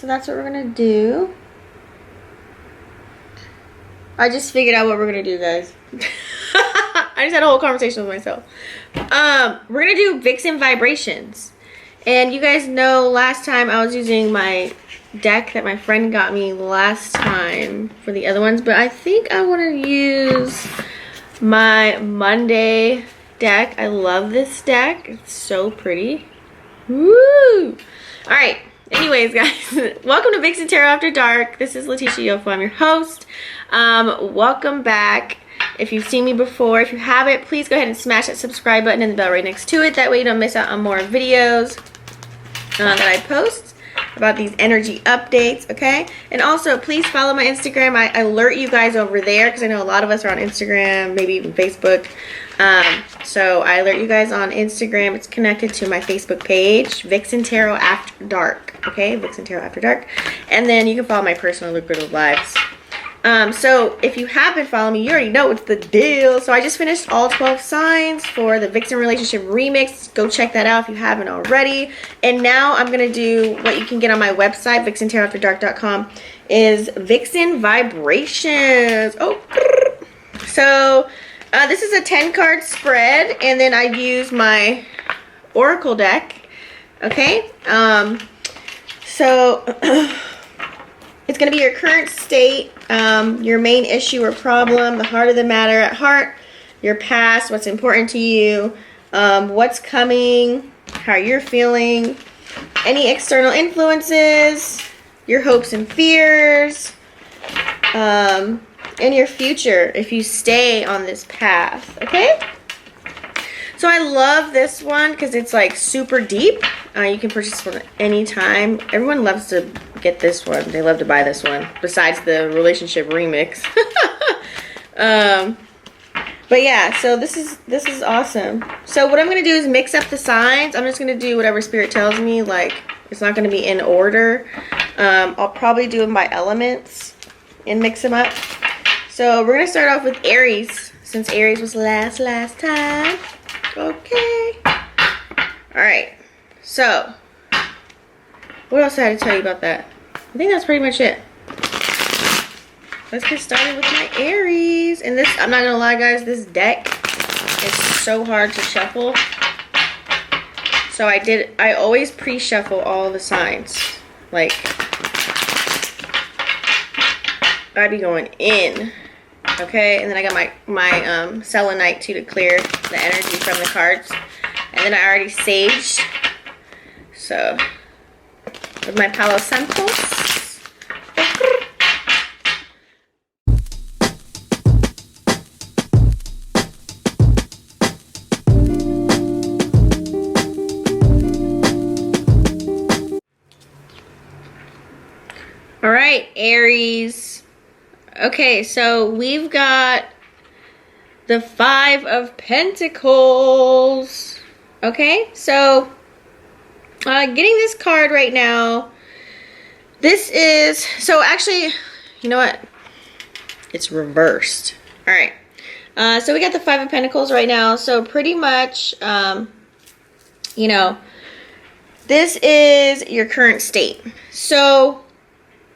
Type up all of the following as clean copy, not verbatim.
So that's what we're gonna do. I just figured out what we're gonna do, guys. I just had a whole conversation with myself. We're gonna do Vixen Vibrations. And you guys know last time I was using my deck that my friend got me last time for the other ones, but I think I want to use my Monday deck. I love this deck. It's so pretty. Woo! Alright, anyways guys, welcome to Vixen Tarot After Dark. This is Letitia Yofo. I'm your host. Welcome back. If you've seen me before, if you haven't, please go ahead and smash that subscribe button and the bell right next to it. That way you don't miss out on more videos that I post about these energy updates, okay? And also, please follow my Instagram. I alert you guys over there because I know a lot of us are on Instagram, maybe even Facebook. So I alert you guys on Instagram. It's connected to my Facebook page, Vixen Tarot After Dark, okay? Vixen Tarot After Dark. And then you can follow my personal lucrative lives. So if you have been following me, you already know what's the deal. So I just finished all 12 signs for the Vixen Relationship Remix. Go check that out if you haven't already. And now I'm going to do what you can get on my website, vixentaroafterdark.com, is Vixen Vibrations. Oh, so this is a 10-card spread, and then I use my Oracle deck, okay? So it's going to be your current state, your main issue or problem, the heart of the matter at heart, your past, what's important to you, what's coming, how you're feeling, any external influences, your hopes and fears, and your future if you stay on this path, okay? So I love this one because it's like super deep. You can purchase one anytime. Everyone loves to get this one. They love to buy this one besides the relationship remix. But yeah, so this is awesome. So what I'm going to do is mix up the signs. I'm just going to do whatever spirit tells me. Like, it's not going to be in order. I'll probably do them by elements and mix them up. So we're going to start off with Aries, since Aries was last time. Okay. Alright. So, what else I had to tell you about that? I think that's pretty much it. Let's get started with my Aries. And this, I'm not gonna lie guys, this deck is so hard to shuffle. So I always pre-shuffle all the signs. Like, I'd be going in. Okay, and then I got my selenite too to clear the energy from the cards. And then I already saged. So, with my Palo Santos. Alright, Aries. Okay, so we've got the 5 of Pentacles. Okay, so getting this card right now. This is, so actually, you know what? It's reversed. All right. So we got the 5 of Pentacles right now. So pretty much, you know, this is your current state. So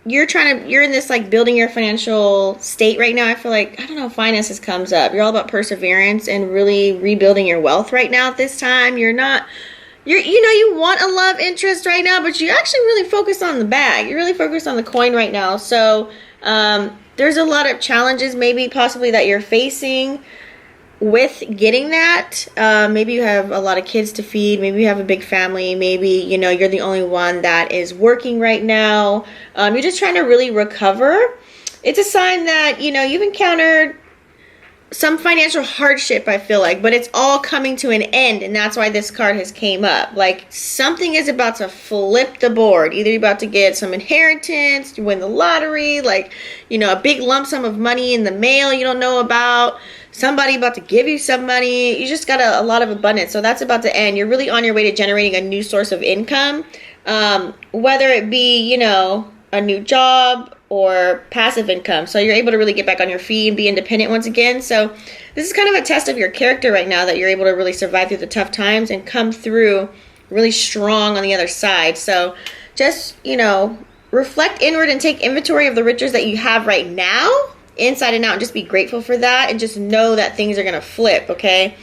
you're in this like building your financial state right now. I feel like, I don't know, finances comes up. You're all about perseverance and really rebuilding your wealth right now at this time. You want a love interest right now, but you actually really focus on the bag. You're really focused on the coin right now. So there's a lot of challenges maybe possibly that you're facing with getting that. Maybe you have a lot of kids to feed. Maybe you have a big family. Maybe, you know, you're the only one that is working right now. You're just trying to really recover. It's a sign that, you know, you've encountered some financial hardship, I feel like, but it's all coming to an end, and that's why this card has came up. Like, something is about to flip the board. Either you're about to get some inheritance, you win the lottery, like, you know, a big lump sum of money in the mail you don't know about, somebody about to give you some money. You just got a lot of abundance, so that's about to end. You're really on your way to generating a new source of income, whether it be, you know, a new job or passive income. So you're able to really get back on your feet and be independent once again. So this is kind of a test of your character right now, that you're able to really survive through the tough times and come through really strong on the other side. So just, you know, reflect inward and take inventory of the riches that you have right now, inside and out, and just be grateful for that, and just know that things are going to flip, okay?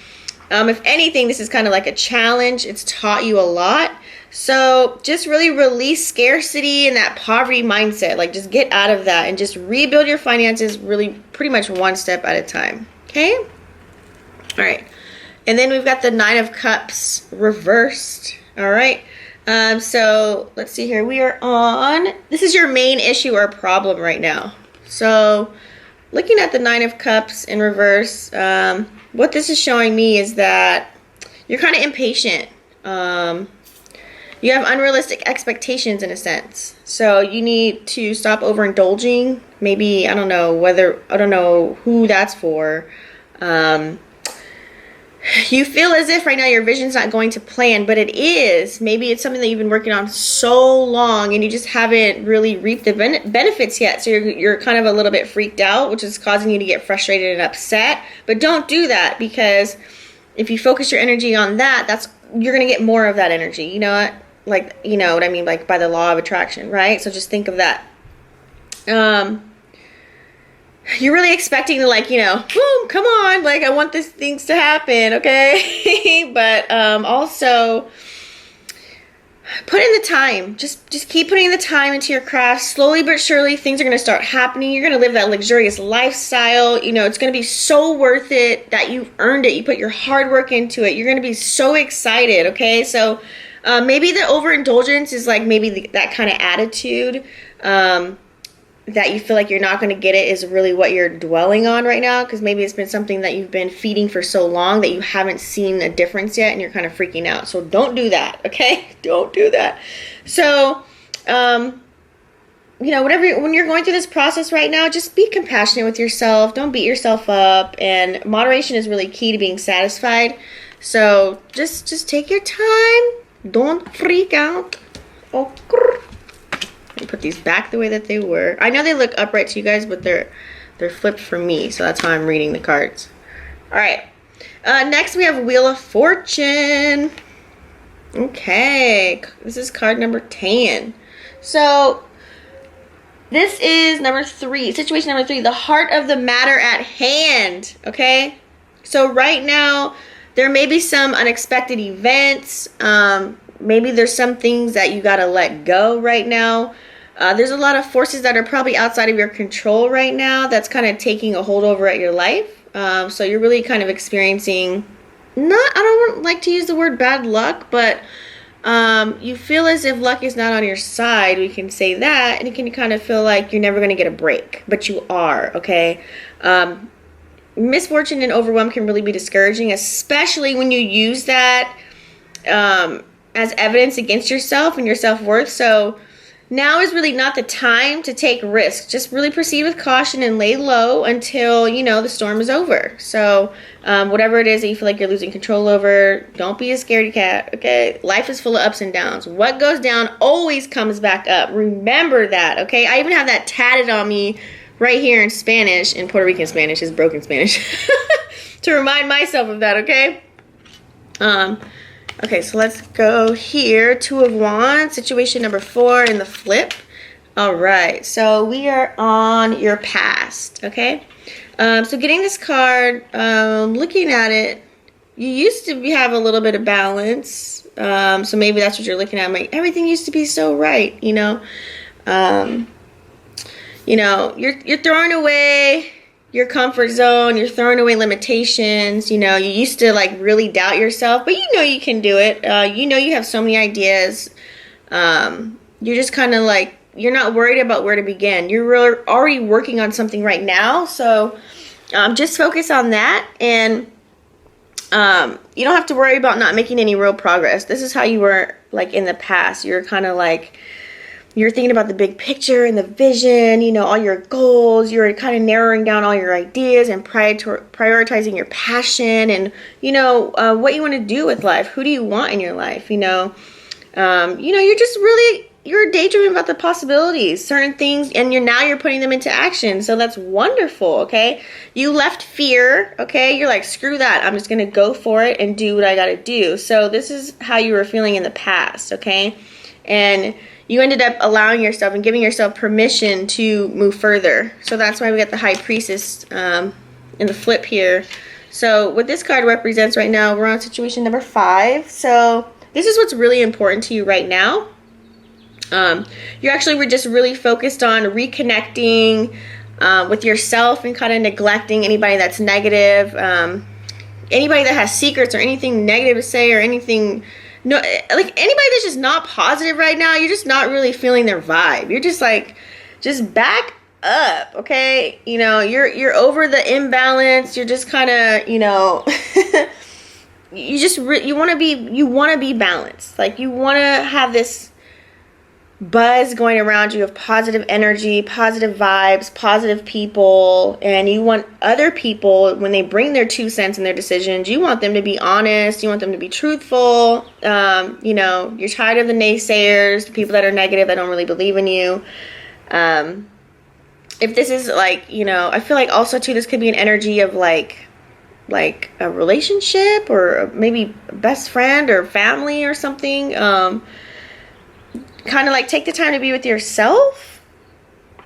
If anything, this is kind of like a challenge. It's taught you a lot. So just really release scarcity and that poverty mindset. Like, just get out of that and just rebuild your finances really pretty much one step at a time, okay? All right. And then we've got the Nine of Cups reversed. All right. So let's see here. We are on, this is your main issue or problem right now. So looking at the Nine of Cups in reverse, what this is showing me is that you're kind of impatient. You have unrealistic expectations in a sense. So you need to stop overindulging. Maybe, I don't know who that's for. You feel as if right now your vision's not going to plan, but it is. Maybe it's something that you've been working on so long and you just haven't really reaped the benefits yet. So you're kind of a little bit freaked out, which is causing you to get frustrated and upset. But don't do that, because if you focus your energy on that, you're going to get more of that energy. You know what? Like, you know what I mean? Like by the law of attraction, right? So just think of that. You're really expecting to, like, you know, boom, come on, like, I want these things to happen, okay? But also put in the time. Just keep putting the time into your craft. Slowly but surely, things are going to start happening. You're going to live that luxurious lifestyle. You know, it's going to be so worth it that you've earned it. You put your hard work into it. You're going to be so excited, okay? So maybe the overindulgence is like maybe that kind of attitude that you feel like you're not going to get it is really what you're dwelling on right now, because maybe it's been something that you've been feeding for so long that you haven't seen a difference yet and you're kind of freaking out. So don't do that, okay? Don't do that. So, you know, when you're going through this process right now, just be compassionate with yourself. Don't beat yourself up. And moderation is really key to being satisfied. So just take your time. Don't freak out. Okay. Put these back the way that they were. I know they look upright to you guys, but they're flipped for me, so that's how I'm reading the cards. All right. Next we have Wheel of Fortune. Okay, this is card number 10. So this is number 3, situation number 3, the heart of the matter at hand. Okay, so right now there may be some unexpected events. Maybe there's some things that you got to let go right now. There's a lot of forces that are probably outside of your control right now that's kind of taking a hold over at your life. So you're really kind of experiencing, I don't like to use the word bad luck, but you feel as if luck is not on your side. We can say that, and you can kind of feel like you're never going to get a break, but you are, okay? Misfortune and overwhelm can really be discouraging, especially when you use that as evidence against yourself and your self-worth. So now is really not the time to take risks. Just really proceed with caution and lay low until, you know, the storm is over. So whatever it is that you feel like you're losing control over, don't be a scaredy cat, okay? Life is full of ups and downs. What goes down always comes back up. Remember that, okay? I even have that tatted on me right here in Spanish, in Puerto Rican Spanish, is broken Spanish, to remind myself of that, okay? Okay, so let's go here. 2 of Wands, situation number 4 in the flip. All right, so we are on your past, okay? So getting this card, looking at it, you used to have a little bit of balance. So maybe that's what you're looking at. Like, everything used to be so right, you know? You know, you're throwing away your comfort zone, you're throwing away limitations. You know, you used to like really doubt yourself, but you know you can do it. You know you have so many ideas. You're just kind of like, you're not worried about where to begin. You're already working on something right now. So just focus on that, and you don't have to worry about not making any real progress. This is how you were like in the past. You're kind of like, you're thinking about the big picture and the vision, you know, all your goals. You're kind of narrowing down all your ideas and prioritizing your passion and, you know, what you want to do with life. Who do you want in your life? You know, you're just really, you're daydreaming about the possibilities, certain things, and now you're putting them into action. So that's wonderful, okay? You left fear, okay? You're like, screw that. I'm just going to go for it and do what I got to do. So this is how you were feeling in the past, okay? And you ended up allowing yourself and giving yourself permission to move further. So that's why we got the High Priestess in the flip here. So what this card represents right now, we're on situation number 5. So this is what's really important to you right now. We're just really focused on reconnecting with yourself and kind of neglecting anybody that's negative, anybody that has secrets or anything negative to say or anything. No, like anybody that's just not positive right now, you're just not really feeling their vibe. You're just like, just back up, okay? You know, you're over the imbalance. You're just kind of, you know, you want to be balanced. Like you want to have this buzz going around you of positive energy, positive vibes, positive people, and you want other people, when they bring their 2 cents in their decisions, you want them to be honest, you want them to be truthful. You know, you're tired of the naysayers, the people that are negative, that don't really believe in you. If this is like, you know, I feel like also too, this could be an energy of like a relationship or maybe a best friend or family or something. Kind of like take the time to be with yourself.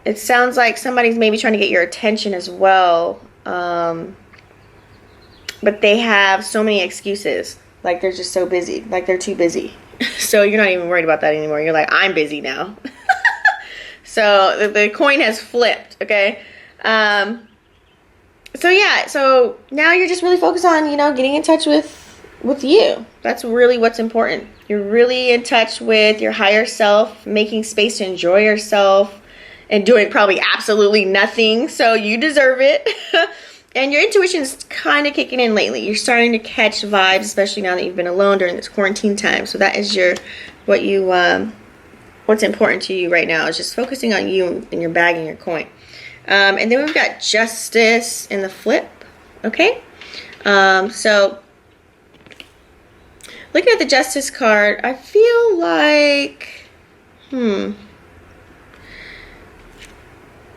It sounds like somebody's maybe trying to get your attention as well. But they have so many excuses. Like they're just so busy. Like they're too busy. So you're not even worried about that anymore. You're like, I'm busy now. So the coin has flipped. Okay. So yeah. So now you're just really focused on, you know, getting in touch with you. That's really what's important. You're really in touch with your higher self, making space to enjoy yourself and doing probably absolutely nothing. So you deserve it. And your intuition is kind of kicking in lately. You're starting to catch vibes, especially now that you've been alone during this quarantine time. So that is what's important to you right now is just focusing on you and your bag and your coin. And then we've got Justice in the flip. Okay. So looking at the Justice card, I feel like,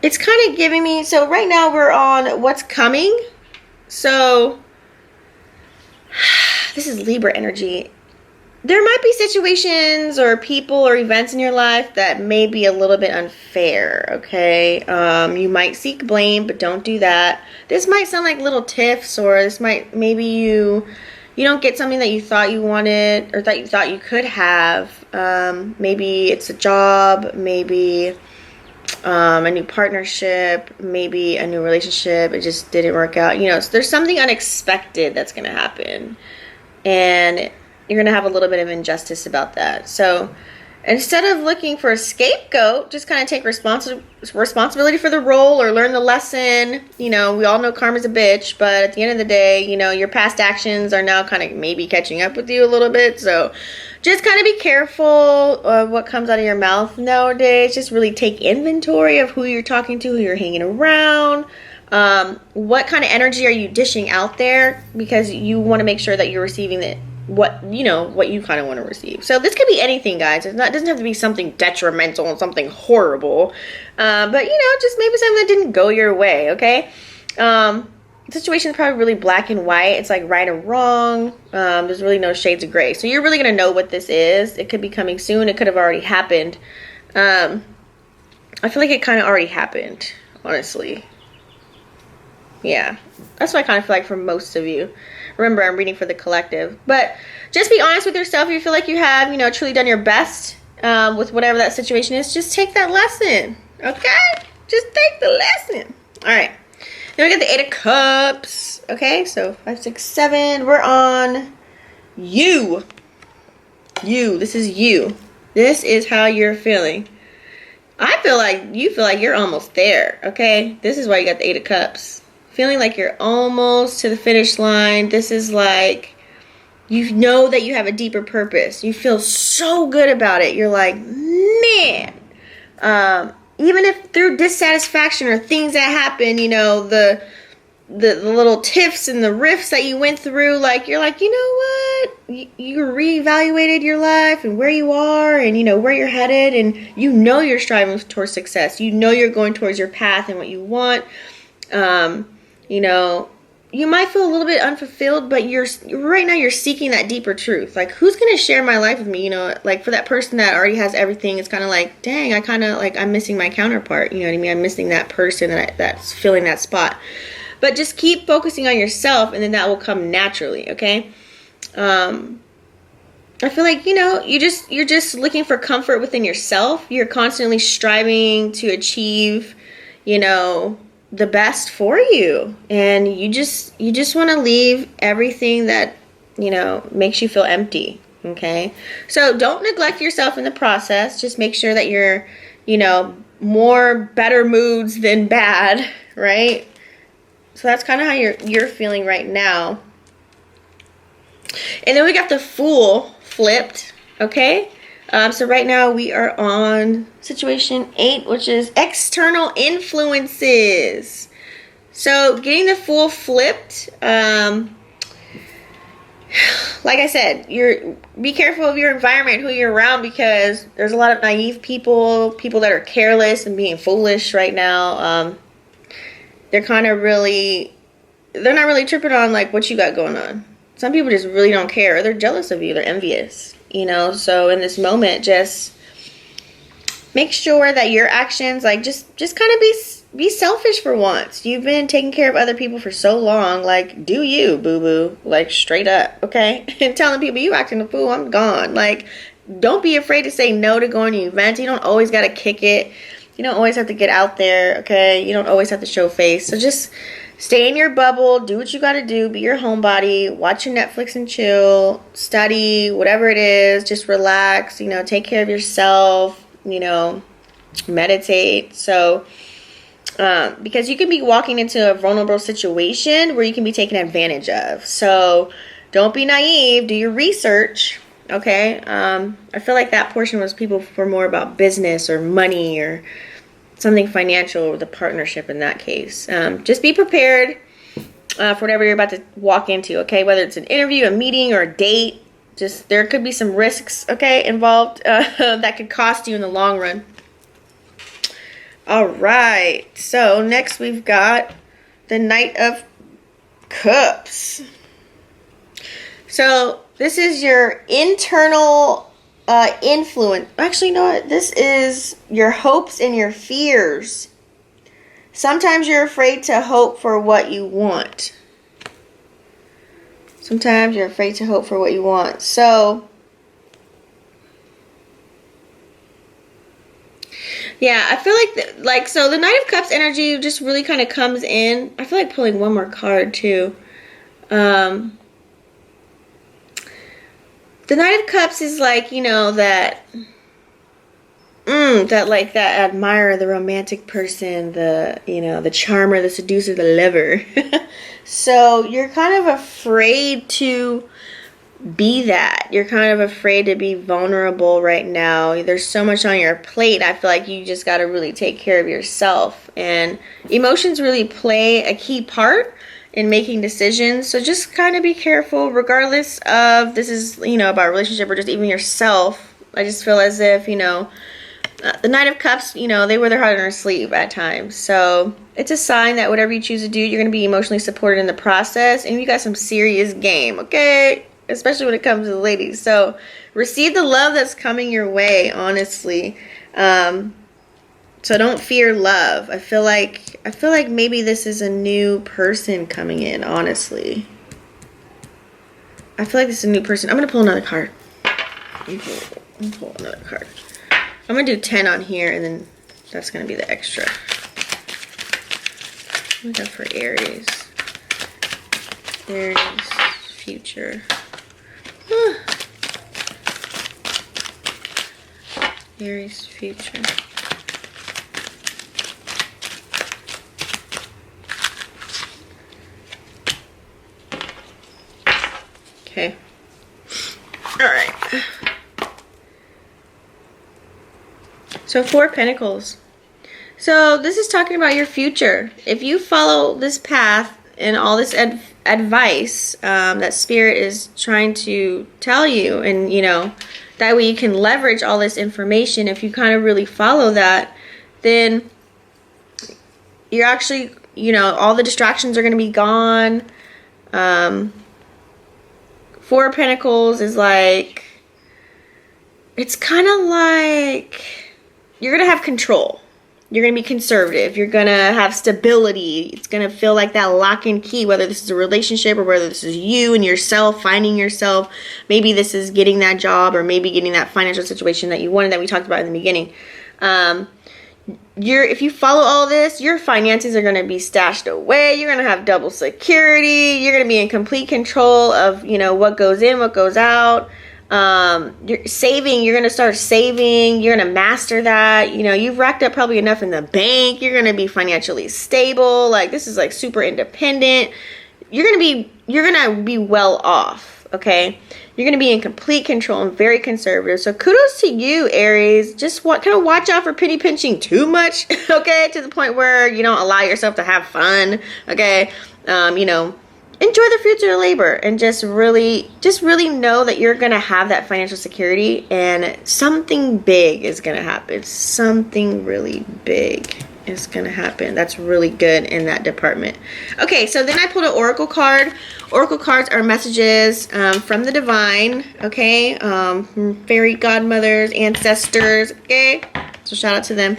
it's kind of giving me, so right now we're on what's coming. So this is Libra energy. There might be situations or people or events in your life that may be a little bit unfair, okay? You might seek blame, but don't do that. This might sound like little tiffs, or this might, maybe you don't get something that you thought you wanted or that you thought you could have. Maybe it's a job, maybe a new partnership, maybe a new relationship. It just didn't work out. You know, so there's something unexpected that's going to happen. And you're going to have a little bit of injustice about that. So instead of looking for a scapegoat, just kind of take responsibility for the role or learn the lesson. You know, we all know karma's a bitch, but at the end of the day, you know, your past actions are now kind of maybe catching up with you a little bit. So just kind of be careful of what comes out of your mouth nowadays. Just really take inventory of who you're talking to, who you're hanging around. What kind of energy are you dishing out there? Because you want to make sure that you're receiving what you kind of want to receive. So this could be anything, guys. It doesn't have to be something detrimental and something horrible. But, you know, just maybe something that didn't go your way, okay? The situation is probably really black and white. It's like right or wrong. There's really no shades of gray. So you're really going to know what this is. It could be coming soon. It could have already happened. I feel like it kind of already happened, honestly. Yeah, that's what I kind of feel like for most of you. Remember, I'm reading for the collective. But just be honest with yourself. If you feel like you have, you know, truly done your best with whatever that situation is, just take that lesson, okay? Just take the lesson. All right. Then we got the 8 of Cups. Okay, so 5, 6, 7. We're on you. You. This is you. This is how you're feeling. I feel like you feel like you're almost there, okay? This is why you got the 8 of Cups. Feeling like you're almost to the finish line. This is like, you know that you have a deeper purpose. You feel so good about it. You're like, man. Even if through dissatisfaction or things that happen, you know, the little tiffs and the rifts that you went through, like, you're like, you know what? You reevaluated your life and where you are and, you know, where you're headed. And you know you're striving towards success. You know you're going towards your path and what you want. You know, you might feel a little bit unfulfilled, but right now you're seeking that deeper truth. Like, who's going to share my life with me? You know, like for that person that already has everything, it's kind of like, dang, I kind of like, I'm missing my counterpart. You know what I mean? I'm missing that person that's filling that spot. But just keep focusing on yourself, and then that will come naturally. Okay. I feel like, you know, you're just looking for comfort within yourself. You're constantly striving to achieve, you know, the best for you, and you just want to leave everything that, you know, makes you feel empty. Okay, so don't neglect yourself in the process. Just make sure that you're, you know, more better moods than bad, right? So that's kind of how you're feeling right now. And then we got the Fool flipped. Okay, so right now we are on situation 8, which is external influences. So getting the Fool flipped, like I said, be careful of your environment, who you're around, because there's a lot of naive people that are careless and being foolish right now. They're not really tripping on like what you got going on. Some people just really don't care, or they're jealous of you, they're envious. You know, so in this moment, just make sure that your actions, like, just kind of be selfish for once. You've been taking care of other people for so long. Like, do you, boo-boo. Like, straight up, okay? And telling people, you acting a fool, I'm gone. Like, don't be afraid to say no to going to events. You don't always got to kick it. You don't always have to get out there, okay? You don't always have to show face. So just stay in your bubble, do what you gotta do, be your homebody, watch your Netflix and chill, study, whatever it is, just relax, you know, take care of yourself, you know, meditate. So, because you can be walking into a vulnerable situation where you can be taken advantage of. So, don't be naive, do your research, okay? I feel like that portion was people were more about business or money or something financial with a partnership in that case. Just be prepared for whatever you're about to walk into, okay? Whether it's an interview, a meeting, or a date, just there could be some risks, okay, involved that could cost you in the long run. All right, so next we've got the Knight of Cups. So this is your internal influence. Actually, you know what? This is your hopes and your fears. Sometimes you're afraid to hope for what you want. Sometimes you're afraid to hope for what you want. So, yeah, I feel like, so the Knight of Cups energy just really kind of comes in. I feel like pulling one more card, too. The Knight of Cups is like, you know, that admirer, the romantic person, the, you know, the charmer, the seducer, the lover. So you're kind of afraid to be that. You're kind of afraid to be vulnerable right now. There's so much on your plate. I feel like you just got to really take care of yourself. And emotions really play a key part in making decisions. So just kind of be careful, regardless of this is, you know, about a relationship or just even yourself. I just feel as if, you know, the Knight of Cups, you know, they wear their heart on their sleeve at times. So it's a sign that whatever you choose to do, you're going to be emotionally supported in the process. And you got some serious game, okay? Especially when it comes to the ladies. So receive the love that's coming your way, honestly. So don't fear love. I feel like maybe this is a new person coming in, honestly. I feel like this is a new person. I'm going to pull another card. I'm going to pull another card. I'm going to do 10 on here, and then that's going to be the extra. What we got for Aries? Aries, future. Aries, future. Okay. All right. So 4 of Pentacles. So this is talking about your future. If you follow this path and all this advice that Spirit is trying to tell you, and, you know, that way you can leverage all this information. If you kind of really follow that, then you're actually, you know, all the distractions are going to be gone. Four of Pentacles is like, it's kind of like you're going to have control. You're going to be conservative. You're going to have stability. It's going to feel like that lock and key, whether this is a relationship or whether this is you and yourself, finding yourself. Maybe this is getting that job or maybe getting that financial situation that you wanted that we talked about in the beginning. If you follow all this, your finances are going to be stashed away. You're going to have double security. You're going to be in complete control of, you know, what goes in, what goes out. You're saving. You're going to start saving. You're going to master that. You know, you've racked up probably enough in the bank. You're going to be financially stable. Like, this is like super independent. You're going to be well off. Okay. You're going to be in complete control and very conservative. So kudos to you, Aries. Just kind of watch out for penny pinching too much. Okay. To the point where you don't allow yourself to have fun. Okay. You know, enjoy the fruits of your labor and just really know that you're going to have that financial security and something big is going to happen. Something really big is going to happen. That's really good in that department. Okay, so then I pulled an oracle card. Oracle cards are messages from the divine, okay? Fairy godmothers, ancestors, okay? So shout out to them.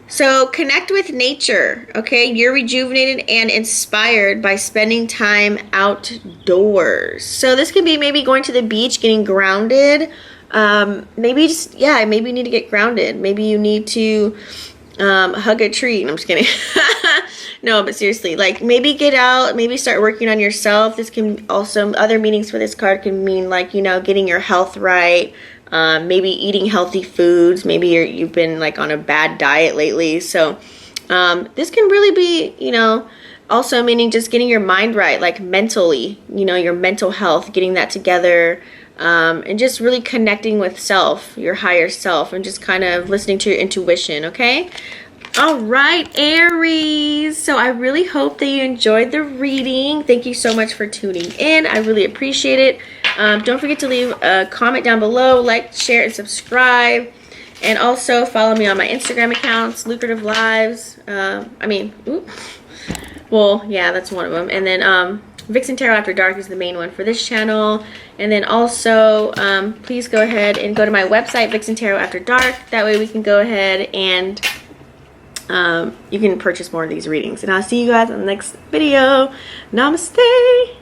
So connect with nature, okay? You're rejuvenated and inspired by spending time outdoors. So this could be maybe going to the beach, getting grounded. Maybe you need to get grounded. Maybe you need to hug a tree. No, I'm just kidding. No, but seriously, like maybe get out, maybe start working on yourself. This can also, other meanings for this card can mean like, you know, getting your health right. Maybe eating healthy foods. Maybe you've been like on a bad diet lately. So this can really be, you know, also meaning just getting your mind right, like mentally, you know, your mental health, getting that together, and just really connecting with self, your higher self, and just kind of listening to your intuition, okay? All right, Aries. So I really hope that you enjoyed the reading. Thank you so much for tuning in. I really appreciate it. Don't forget to leave a comment down below, like, share, and subscribe. And also follow me on my Instagram accounts, Lucrative Lives. Well, yeah, that's one of them. And then Vixen Tarot After Dark is the main one for this channel. And then also, please go ahead and go to my website, Vixen Tarot After Dark. That way we can go ahead and you can purchase more of these readings. And I'll see you guys in the next video. Namaste.